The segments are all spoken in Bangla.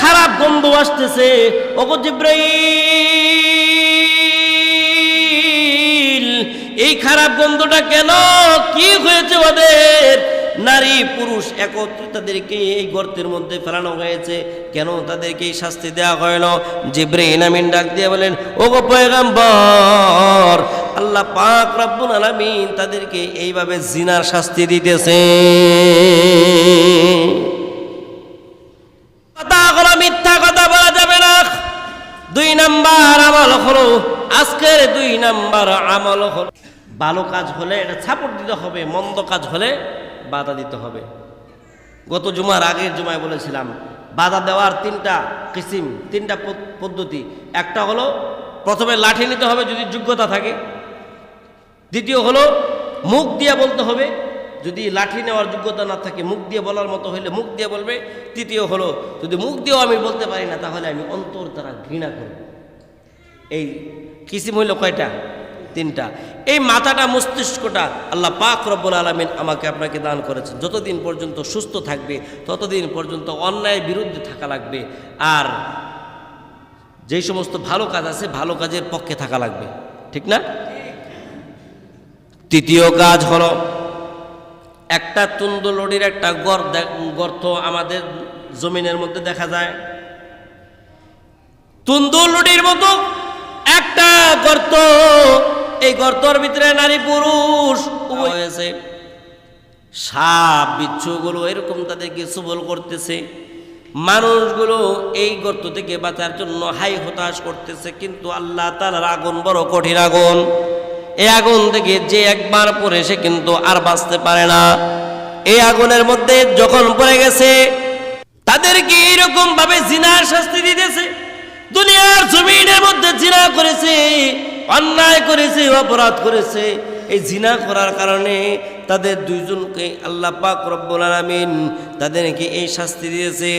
খারাপ গন্ধ আসতেছে। ওগো জিবরাইল, এই খারাপ গন্ধটা কেন? কি হয়েছে ওদের? নারী পুরুষ একত্রে তাদেরকে এই গর্তের মধ্যে ফেলানো হয়েছে, কেন তাদেরকে এই শাস্তি দেওয়া হয় না? জিবরাইল আমিন ডাক দিয়ে বলেন, ওগো পয়গম্বর, আল্লাহ পাক রব্বুল আলামিন তাদেরকে এইভাবে জিনার শাস্তি দিতেছে। কথাগুলো মিথ্যা কথা বলা যাবে না। 2 নাম্বার আমল হলো, আজকের 2 নাম্বার আমল হলো, ভালো কাজ হলে এটা সাপোর্ট দিতে হবে, মন্দ কাজ হলে বাধা দিতে হবে। গত জুমার আগের জুমায় বলেছিলাম বাধা দেওয়ার 3টা কিসিম, 3টা পদ্ধতি। একটা হলো প্রথমে লাঠি নিতে হবে যদি যোগ্যতা থাকে। দ্বিতীয় হলো মুখ দিয়ে বলতে হবে, যদি লাঠি নেওয়ার যোগ্যতা না থাকে মুখ দিয়ে বলার মতো হলে মুখ দিয়ে বলবে। তৃতীয় হলো যদি মুখ দিয়েও আমি বলতে পারি না তাহলে আমি অন্তর দ্বারা ঘৃণা করব। এই কিসিম হইল কয়টা? 3টা। এই মাথাটা মস্তিষ্কটা আল্লাহ পাক রব্বুল আলামিন আমাকে আপনাকে দান করেছেন। যতদিন পর্যন্ত সুস্থ থাকবে ততদিন পর্যন্ত অন্যায়ের বিরুদ্ধে থাকা লাগবে, আর যেই সমস্ত ভালো কাজ আছে ভালো কাজের পক্ষে থাকা লাগবে, ঠিক না? তৃতীয় কাজ হলো, একটা তুন্দলডির একটা গর্ত আমাদের জমিনের মধ্যে দেখা যায়। তুন্দলডির মতো একটা গর্ত, এই গর্তর ভিতরে নারী পুরুষ হয়েছে। সাপ বিচ্ছুগুলো এরকম তাদেরকে সুবল করতেছে। মানুষগুলো এই গর্ত থেকে বাঁচার জন্য হাই হতাশ করতেছে, কিন্তু আল্লাহ তাআলার আগুন বড় কঠিন আগুন। এই আগুন থেকে যে একবার পড়ে সে কিন্তু আর বাঁচতে পারে না। এই আগুনের মধ্যে যখন পড়ে গেছে তাদেরকে এইরকম ভাবে জিনার শাস্তি দিতেছে। দুনিয়ার জমিনের মধ্যে জিনা করেছে, অন্যায় করেছে, অপরাধ করেছে। এই জিনা করার কারণে তাদের 2 জনকে আল্লাহ পাক রব্বুল আলামিন তাদেরকে এই শাস্তি দিয়েছে।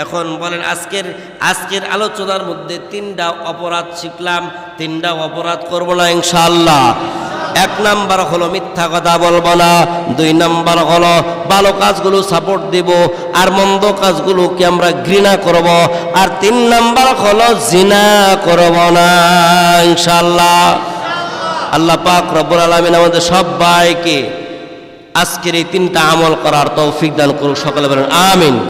এখন বলেন, আজকের আলোচনার মধ্যে 3টা অপরাধ শিখলাম, 3টা অপরাধ করব না ইনশাআল্লাহ। 1 নাম্বার হলো মিথ্যা কথা বলবো না, 2 নাম্বার হলো ভালো কাজগুলো সাপোর্ট দেব, আর মন্দ কাজগুলোকে আমরা ঘৃণা করব, আর 3 নাম্বার হলো জিনা করব না ইনশাআল্লাহ। আল্লাহ পাক রব্বুল আলামিন আমাদের সবাইকে আজকের এই 3টা আমল করার তৌফিক দান করুন। সকলে বলেন আমিন।